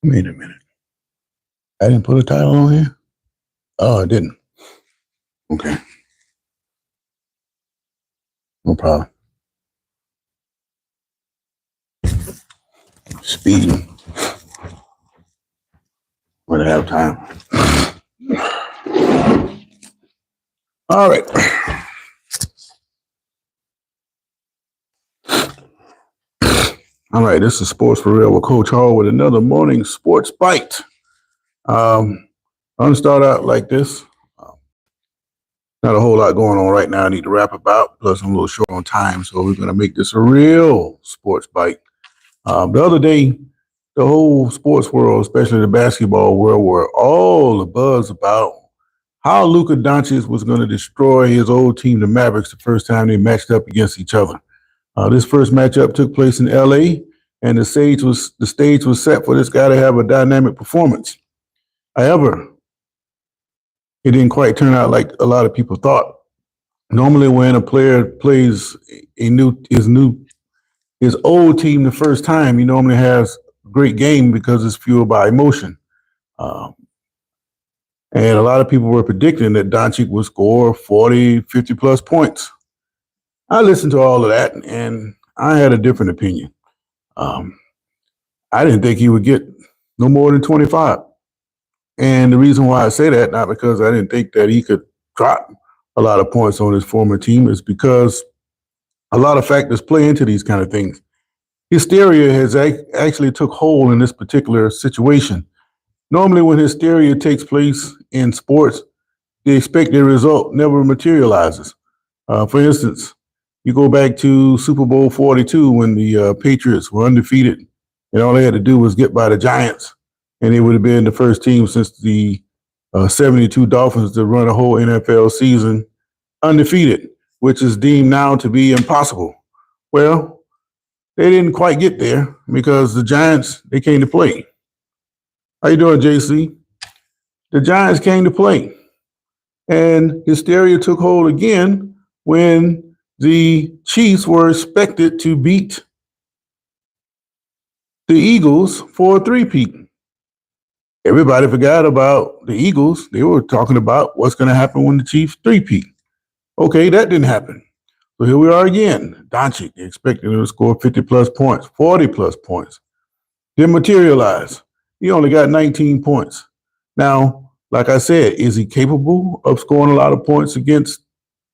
Wait a minute. I didn't put a title on here? Oh, I didn't. Okay. No problem. Speeding. When I have time. All right. All right, this is Sports for Real with Coach Hall with another morning sports bite. I'm going to start out like this. Not a whole lot going on right now I need to wrap about, plus I'm a little short on time, so we're going to make this a real sports bite. The other day, the whole sports world, especially the basketball world, were all the buzz about how Luka Doncic was going to destroy his old team, the Mavericks, the first time they matched up against each other. This first matchup took place in L.A., and the stage was set for this guy to have a dynamic performance. However, it didn't quite turn out like a lot of people thought. Normally, when a player plays his old team the first time, he normally has a great game because it's fueled by emotion. And a lot of people were predicting that Doncic would score 40, 50 plus points. I listened to all of that, and I had a different opinion. I didn't think he would get no more than 25. And the reason why I say that, not because I didn't think that he could drop a lot of points on his former team, is because a lot of factors play into these kind of things. Hysteria has actually took hold in this particular situation. Normally, when hysteria takes place in sports, the expected result never materializes. For instance, you go back to Super Bowl 42 when the Patriots were undefeated, and all they had to do was get by the Giants, and they would have been the first team since the 72 Dolphins to run a whole NFL season undefeated, which is deemed now to be impossible. Well, they didn't quite get there because the Giants, they came to play. How you doing, JC? The Giants came to play. And hysteria took hold again when the Chiefs were expected to beat the Eagles for a three-peat. Everybody forgot about the Eagles. They were talking about what's going to happen when the Chiefs three-peat. Okay, that didn't happen. So here we are again. Doncic, they expected him to score 50-plus points, 40-plus points. Didn't materialize. He only got 19 points. Now, like I said, is he capable of scoring a lot of points against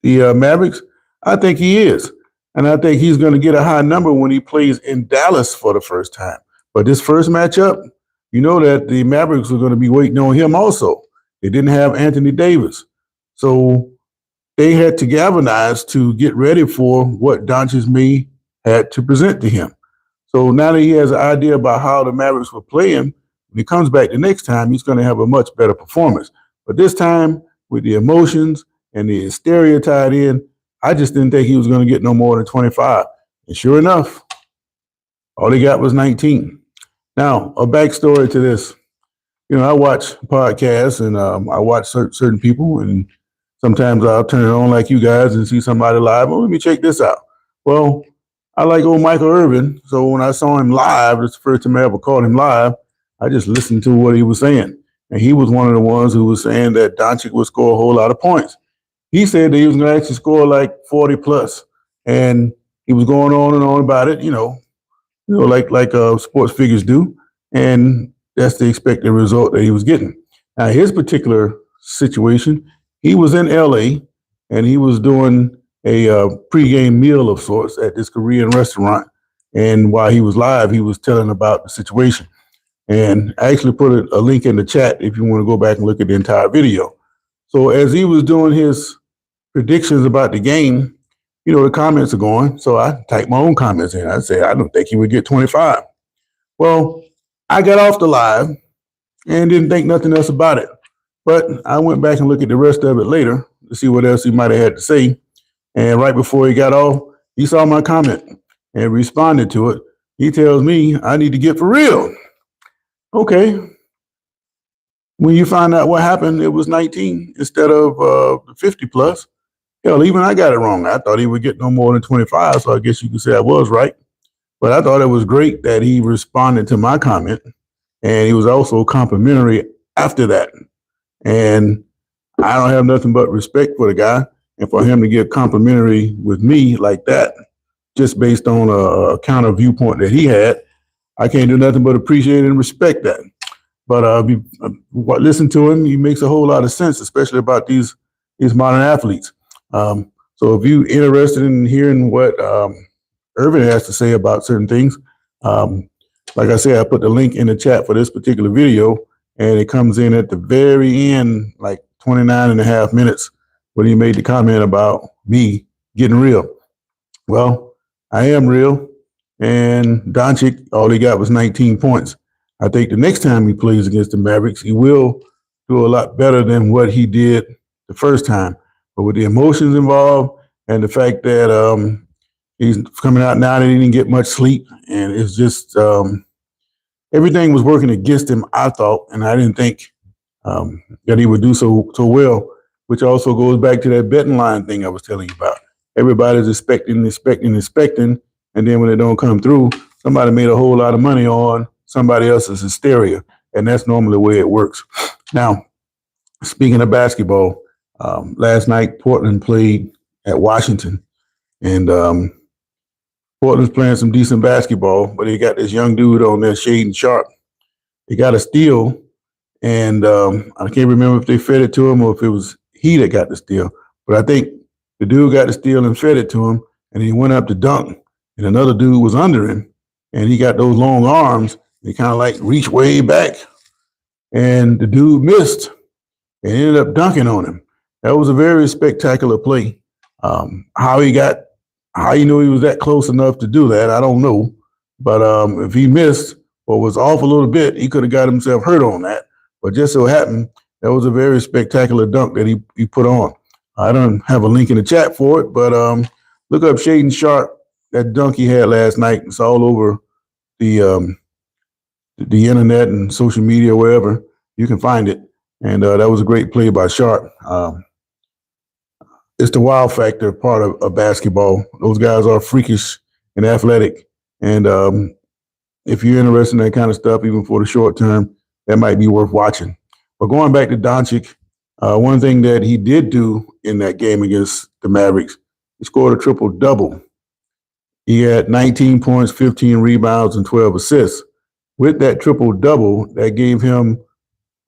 the Mavericks? I think he is. And I think he's going to get a high number when he plays in Dallas for the first time. But this first matchup, you know that the Mavericks are going to be waiting on him also. They didn't have Anthony Davis. So they had to galvanize to get ready for what Doncic may had to present to him. So now that he has an idea about how the Mavericks will play him, when he comes back the next time, he's going to have a much better performance. But this time, with the emotions and the hysteria tied in, I just didn't think he was going to get no more than 25. And sure enough, all he got was 19. Now, a backstory to this. You know, I watch podcasts and I watch certain people, and sometimes I'll turn it on like you guys and see somebody live. Well, let me check this out. Well, I like old Michael Irvin, so when I saw him live, it's the first time I ever caught him live, I just listened to what he was saying. And he was one of the ones who was saying that Doncic would score a whole lot of points. He said that he was going to actually score like 40 plus. And he was going on and on about it, like sports figures do. And that's the expected result that he was getting. Now, his particular situation, he was in LA and he was doing a pregame meal of sorts at this Korean restaurant. And while he was live, he was telling about the situation. And I actually put a link in the chat if you want to go back and look at the entire video. So as he was doing his predictions about the game, the comments are going. So I typed my own comments in. I said, I don't think he would get 25. Well, I got off the live and didn't think nothing else about it. But I went back and looked at the rest of it later to see what else he might have had to say. And right before he got off, he saw my comment and responded to it. He tells me I need to get for real. Okay. When you find out what happened, it was 19 instead of 50 plus. Hell, even I got it wrong. I thought he would get no more than 25, so I guess you could say I was right. But I thought it was great that he responded to my comment and he was also complimentary after that. And I don't have nothing but respect for the guy, and for him to get complimentary with me like that, just based on a counter viewpoint that he had, I can't do nothing but appreciate and respect that. But listen to him; he makes a whole lot of sense, especially about these modern athletes. So if you're interested in hearing what Irvin has to say about certain things, like I said, I put the link in the chat for this particular video, and it comes in at the very end, like 29 and a half minutes, when he made the comment about me getting real. Well, I am real, and Doncic, all he got was 19 points. I think the next time he plays against the Mavericks, he will do a lot better than what he did the first time. But with the emotions involved and the fact that he's coming out now that he didn't get much sleep, and it's just everything was working against him, I thought, and I didn't think that he would do so well, which also goes back to that betting line thing I was telling you about. Everybody's expecting, and then when it don't come through, somebody made a whole lot of money on somebody else's hysteria, and that's normally the way it works. Now, speaking of basketball, last night Portland played at Washington, and Portland's playing some decent basketball, but they got this young dude on there, Shaden Sharp. They got a steal, and I can't remember if they fed it to him or if it was he that got the steal, but I think the dude got the steal and fed it to him, and he went up to dunk, and another dude was under him, and he got those long arms. He kind of like reached way back, and the dude missed and ended up dunking on him. That was a very spectacular play. How he knew he was that close enough to do that, I don't know. But if he missed or was off a little bit, he could have got himself hurt on that. But just so happened, that was a very spectacular dunk that he put on. I don't have a link in the chat for it, but look up Shaden Sharp, that dunk he had last night. It's all over the internet and social media, wherever you can find it. And that was a great play by Sharp. It's the wow factor part of basketball. Those guys are freakish and athletic. And if you're interested in that kind of stuff, even for the short term, that might be worth watching. But going back to Doncic, one thing that he did do in that game against the Mavericks, he scored a triple-double. He had 19 points, 15 rebounds, and 12 assists. With that triple-double, that gave him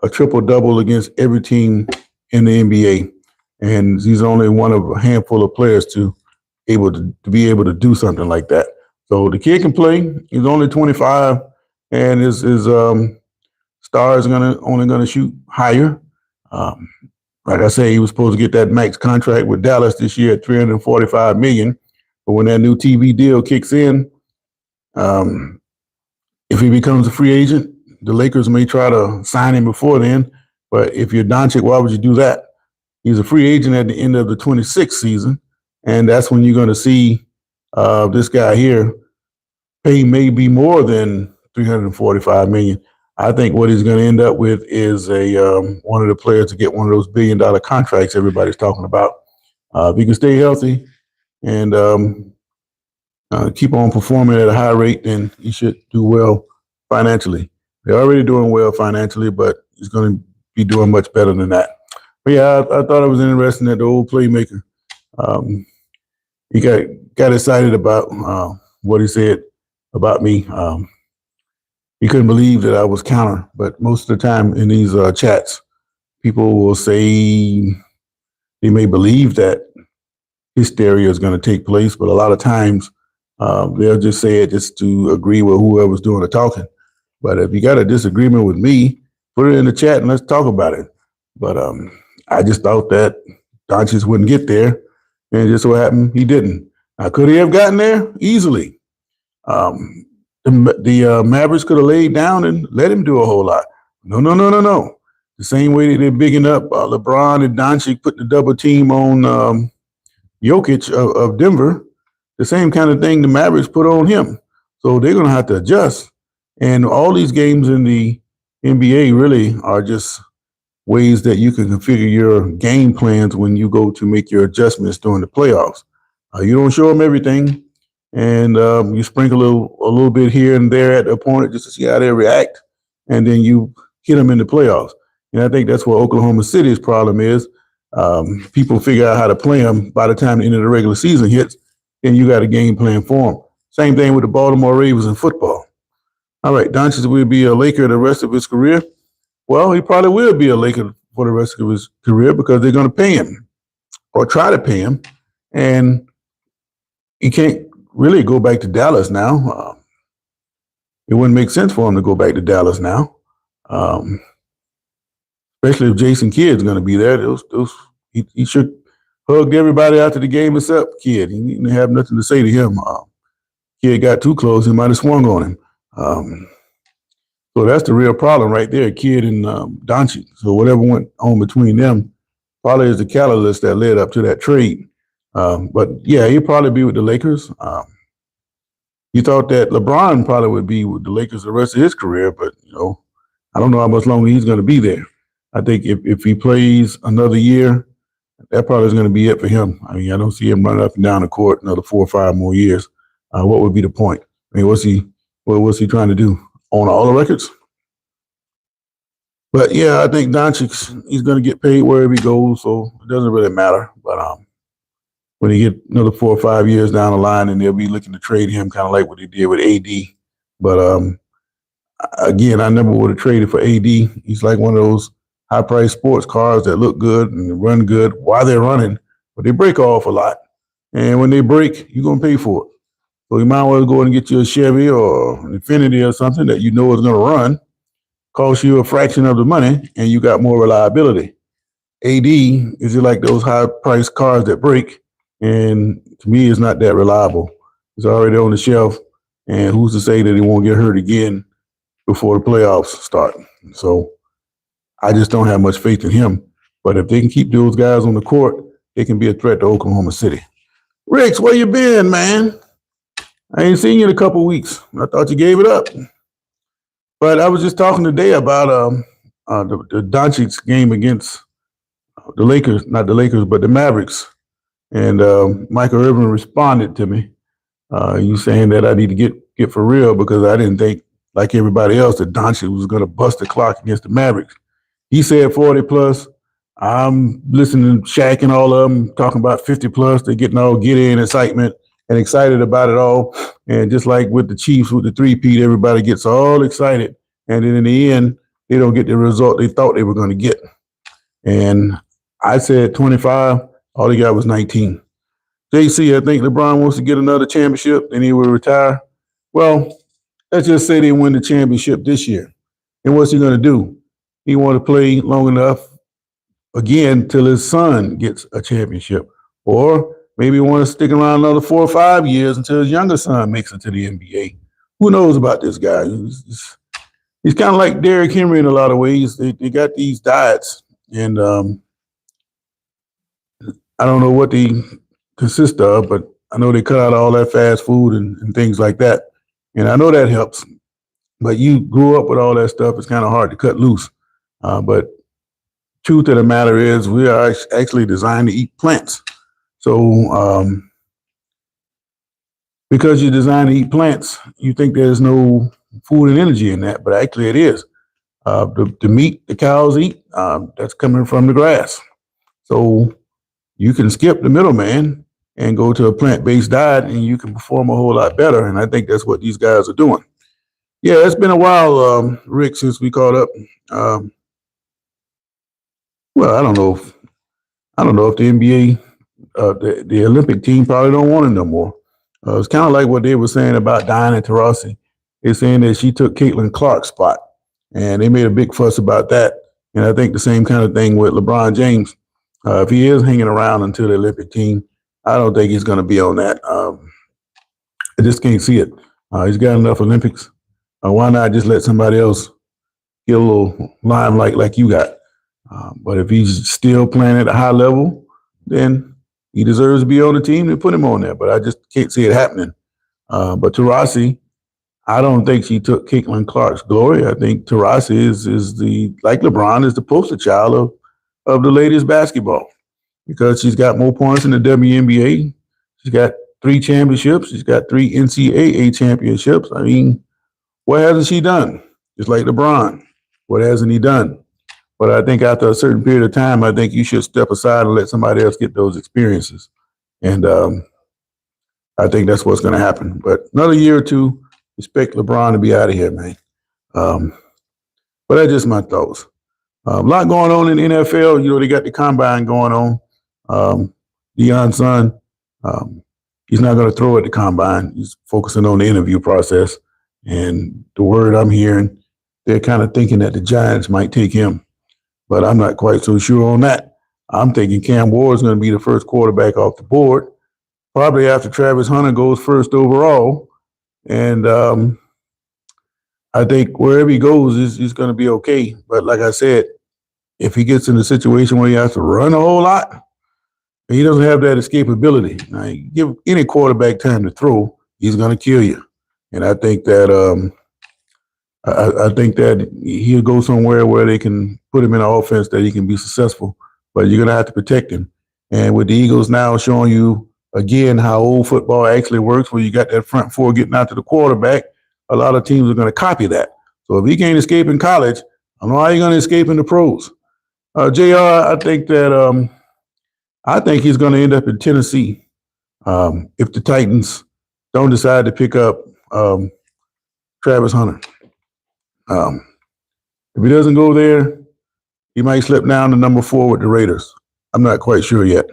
a triple-double against every team in the NBA. And he's only one of a handful of players to be able to do something like that. So the kid can play. He's only 25, and his star is only gonna shoot higher. Like I say, he was supposed to get that max contract with Dallas this year at $345 million. But when that new TV deal kicks in, if he becomes a free agent, the Lakers may try to sign him before then. But if you're Doncic, why would you do that? He's a free agent at the end of the 26th season, and that's when you're going to see this guy here pay maybe more than $345 million. I think what he's going to end up with is one of the players to get one of those billion-dollar contracts everybody's talking about. If he can stay healthy and keep on performing at a high rate, then he should do well financially. They're already doing well financially, but he's going to be doing much better than that. But yeah, I thought it was interesting that the old playmaker, he got excited about what he said about me. He couldn't believe that I was counter, but most of the time in these chats, people will say they may believe that hysteria is going to take place, but a lot of times they'll just say it just to agree with whoever's doing the talking. But if you got a disagreement with me, put it in the chat and let's talk about it. But I just thought that Doncic wouldn't get there, and just so happened he didn't. Now, could he have gotten there? Easily. The Mavericks could have laid down and let him do a whole lot. No. The same way that they're bigging up LeBron and Doncic, putting the double team on Jokic of Denver, the same kind of thing the Mavericks put on him. So they're going to have to adjust. And all these games in the NBA really are just ways that you can configure your game plans when you go to make your adjustments during the playoffs. You don't show them everything, and you sprinkle a little bit here and there at the opponent just to see how they react. and then you hit them in the playoffs. And I think that's what Oklahoma City's problem is. People figure out how to play them by the time the end of the regular season hits, then you got a game plan for them. Same thing with the Baltimore Ravens in football. All right, Doncic will be a Laker the rest of his career. Well, he probably will be a Laker for the rest of his career because they're going to pay him or try to pay him. And he can't really go back to Dallas now. It wouldn't make sense for him to go back to Dallas now, especially if Jason Kidd's going to be there. He should hugged everybody after the game except Kidd. He didn't have nothing to say to him. Kidd got too close. He might have swung on him. So that's the real problem right there, Kidd and Doncic. So whatever went on between them probably is the catalyst that led up to that trade. But yeah, he'll probably be with the Lakers. You thought that LeBron probably would be with the Lakers the rest of his career, but I don't know how much longer he's going to be there. I think if he plays another year, that probably is going to be it for him. I mean, I don't see him running up and down the court another 4 or 5 more years. What would be the point? I mean, what's he trying to do? Own all the records? But yeah, I think Doncic, he's going to get paid wherever he goes, so it doesn't really matter. But when he get another 4 or 5 years down the line, and they'll be looking to trade him, kind of like what they did with AD. But again, I never would have traded for AD. He's like one of those high-priced sports cars that look good and run good while they're running, but they break off a lot. And when they break, you're going to pay for it. So you might well go and get you a Chevy or an Infiniti or something that you know is going to run, cost you a fraction of the money, and you got more reliability. AD is like those high-priced cars that break, and to me, it's not that reliable. It's already on the shelf, and who's to say that he won't get hurt again before the playoffs start? So I just don't have much faith in him. But if they can keep those guys on the court, they can be a threat to Oklahoma City. Ricks, where you been, man? I ain't seen you in a couple weeks. I thought you gave it up. But I was just talking today about the Doncic game against the Lakers, not the Lakers, but the Mavericks. And Michael Irvin responded to me. You saying that I need to get for real because I didn't think, like everybody else, that Doncic was going to bust the clock against the Mavericks. He said 40 plus. I'm listening to Shaq and all of them talking about 50 plus. They're getting all giddy and excitement and excited about it all. And just like with the Chiefs, with the three-peat, everybody gets all excited. And then in the end, they don't get the result they thought they were going to get. And I said 25. All he got was 19. JC, I think LeBron wants to get another championship and he will retire. Well, let's just say they win the championship this year. And what's he going to do? He want to play long enough again till his son gets a championship. Or maybe he want to stick around another 4 or 5 years until his younger son makes it to the NBA. Who knows about this guy? He's kind of like Derrick Henry in a lot of ways. They got these diets, and I don't know what they consist of, but I know they cut out all that fast food and things like that. And I know that helps. But you grew up with all that stuff. It's kind of hard to cut loose. But truth of the matter is we are actually designed to eat plants. So because you're designed to eat plants, you think there's no food and energy in that, but actually it is. The meat the cows eat, that's coming from the grass. So you can skip the middleman and go to a plant-based diet and you can perform a whole lot better. And I think that's what these guys are doing. Yeah, it's been a while, Rick, since we caught up. Well, I don't know if the NBA, the Olympic team probably don't want him no more. It's kind of like what they were saying about Diana Taurasi. They're saying that she took Caitlin Clark's spot, and they made a big fuss about that. And I think the same kind of thing with LeBron James. If he is hanging around until the Olympic team, I don't think he's going to be on that. I just can't see it. He's got enough Olympics. Why not just let somebody else get a little limelight like you got? But if he's still playing at a high level, then he deserves to be on the team and put him on there. But I just can't see it happening. But Taurasi, I don't think she took Caitlin Clark's glory. I think Taurasi is like LeBron, is the poster child of the ladies' basketball because she's got more points in the WNBA. She's got 3 championships. She's got 3 NCAA championships. I mean, what hasn't she done? just like LeBron. What hasn't he done? But I think after a certain period of time, I think you should step aside and let somebody else get those experiences. And I think that's what's going to happen. But another year or two, expect LeBron to be out of here, man. But that's just my thoughts. A lot going on in the NFL. You know, they got the combine going on. Deion's son, he's not going to throw at the combine. He's focusing on the interview process. And the word I'm hearing, they're kind of thinking that the Giants might take him. But I'm not quite so sure on that. I'm thinking Cam Ward's going to be the first quarterback off the board, probably after Travis Hunter goes first overall. And I think wherever he goes, he's going to be okay. But like I said, if he gets in a situation where he has to run a whole lot, he doesn't have that escapability. Now, you give any quarterback time to throw, he's going to kill you. And I think that I think that he'll go somewhere where they can put him in an offense that he can be successful. But you're going to have to protect him. And with the Eagles now showing you again how old football actually works, where you got that front four getting out to the quarterback, a lot of teams are going to copy that. So if he can't escape in college, I don't know how you're going to escape in the pros. JR, I think that I think he's going to end up in Tennessee if the Titans don't decide to pick up Travis Hunter. If he doesn't go there, he might slip down to number 4 with the Raiders. I'm not quite sure yet.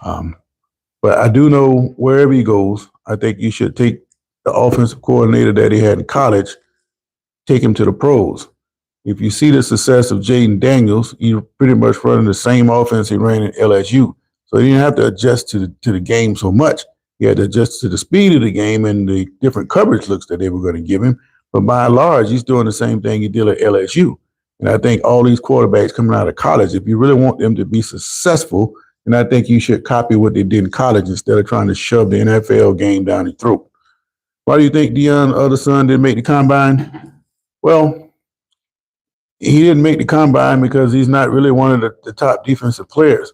But I do know wherever he goes, I think you should take the offensive coordinator that he had in college, take him to the pros. If you see the success of Jaden Daniels, he's pretty much running the same offense he ran in LSU. So he didn't have to adjust to the game so much. He had to adjust to the speed of the game and the different coverage looks that they were going to give him. But by and large, he's doing the same thing he did at LSU. And I think all these quarterbacks coming out of college, if you really want them to be successful, then I think you should copy what they did in college instead of trying to shove the NFL game down your throat. Why do you think Deion's other son didn't make the combine? Well, he didn't make the combine because he's not really one of the top defensive players.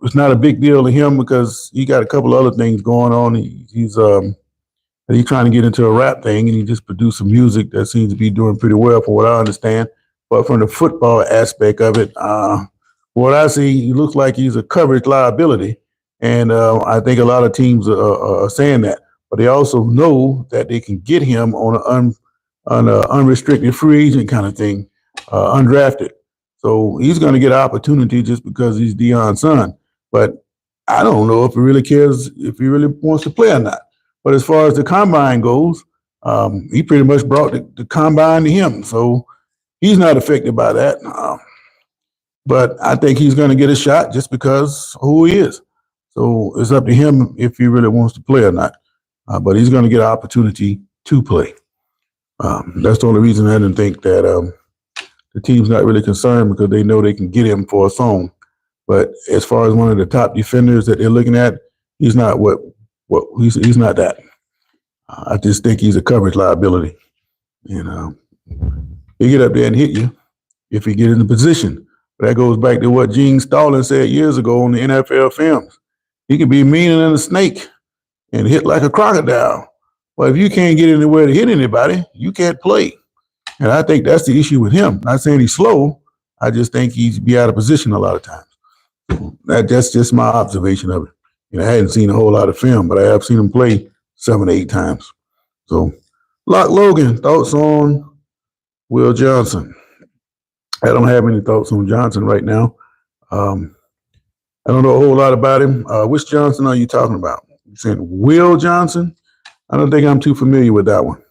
It's not a big deal to him because he got a couple other things going on. He's trying to get into a rap thing, and he just produced some music that seems to be doing pretty well from what I understand. But from the football aspect of it, what I see, he looks like he's a coverage liability. And I think a lot of teams are saying that. But they also know that they can get him on an unrestricted free agent kind of thing, undrafted. So he's going to get an opportunity just because he's Deion's son. But I don't know if he really cares, if he really wants to play or not. But as far as the combine goes, he pretty much brought the combine to him. So he's not affected by that. But I think he's going to get a shot just because of who he is. So it's up to him if he really wants to play or not. But he's going to get an opportunity to play. That's the only reason I didn't think that the team's not really concerned, because they know they can get him for a song. But as far as one of the top defenders that they're looking at, he's not he's not that. I just think he's a coverage liability. And he get up there and hit you if he get in the position. But that goes back to what Gene Stallings said years ago on the NFL films. He can be meaner than a snake and hit like a crocodile. But if you can't get anywhere to hit anybody, you can't play. And I think that's the issue with him. Not saying he's slow. I just think he's be out of position a lot of times. That's just my observation of it. I hadn't seen a whole lot of film, but I have seen him play 7 or 8 times. So, Lock Logan, thoughts on Will Johnson? I don't have any thoughts on Johnson right now. I don't know a whole lot about him. Which Johnson are you talking about? You saying Will Johnson? I don't think I'm too familiar with that one.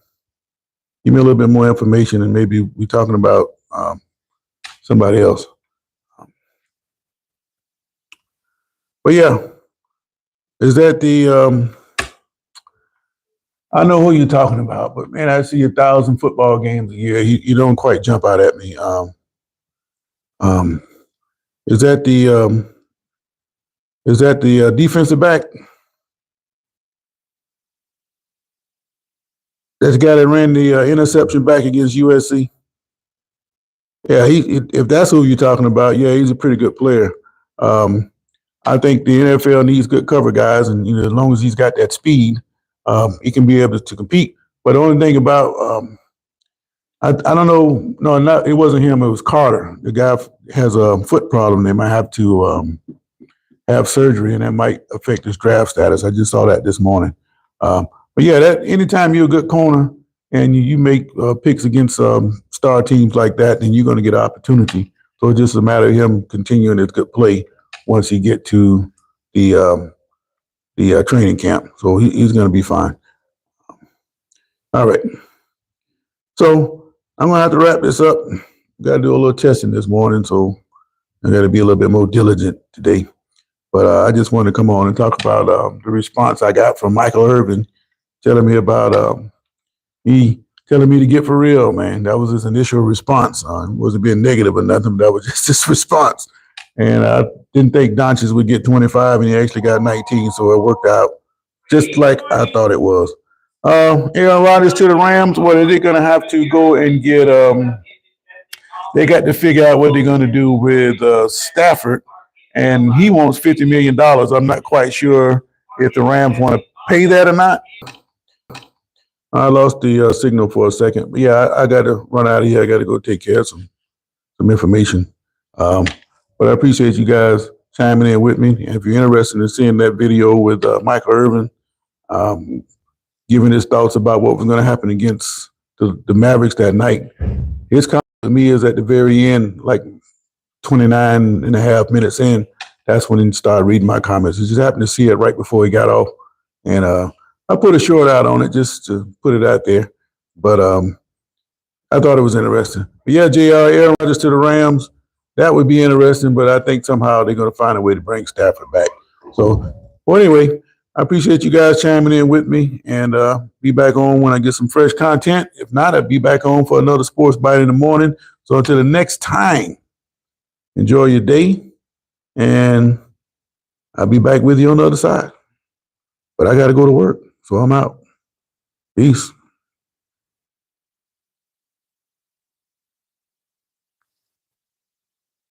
Give me a little bit more information, and maybe we're talking about somebody else. But yeah, is that the? I know who you're talking about, but man, I see 1,000 football games a year. You don't quite jump out at me. Is that the defensive back? That's the guy that ran the interception back against USC. Yeah, if that's who you're talking about, yeah, he's a pretty good player. I think the NFL needs good cover guys, and as long as he's got that speed, he can be able to compete. But the only thing about I don't know. No, not, it wasn't him. It was Carter. The guy has a foot problem. They might have to have surgery, and that might affect his draft status. I just saw that this morning. But yeah, that anytime you're a good corner and you make picks against star teams like that, then you're going to get an opportunity. So it's just a matter of him continuing his good play once he get to the training camp. So he's going to be fine. All right. So I'm going to have to wrap this up. Got to do a little testing this morning, so I got to be a little bit more diligent today. But I just wanted to come on and talk about the response I got from Michael Irvin telling me about he telling me to get for real, man. That was his initial response. It wasn't being negative or nothing, but that was just his response. And I didn't think Doncic would get 25, and he actually got 19, so it worked out just like I thought it was. Aaron Rodgers to the Rams. What are they going to have to go and get? They got to figure out what they're going to do with Stafford, and he wants $50 million. I'm not quite sure if the Rams want to pay that or not. I lost the signal for a second. But yeah, I got to run out of here. I got to go take care of some information. But I appreciate you guys chiming in with me. And if you're interested in seeing that video with Michael Irvin, giving his thoughts about what was going to happen against the Mavericks that night, his comment to me is at the very end, like 29 and a half minutes in. That's when he started reading my comments. He just happened to see it right before he got off. And I put a short out on it just to put it out there. But I thought it was interesting. But yeah, JR, Aaron Rodgers to the Rams, that would be interesting, but I think somehow they're going to find a way to bring Stafford back. So, well, anyway, I appreciate you guys chiming in with me, and be back on when I get some fresh content. If not, I'll be back on for another Sports Bite in the morning. So until the next time, enjoy your day, and I'll be back with you on the other side. But I got to go to work, so I'm out. Peace.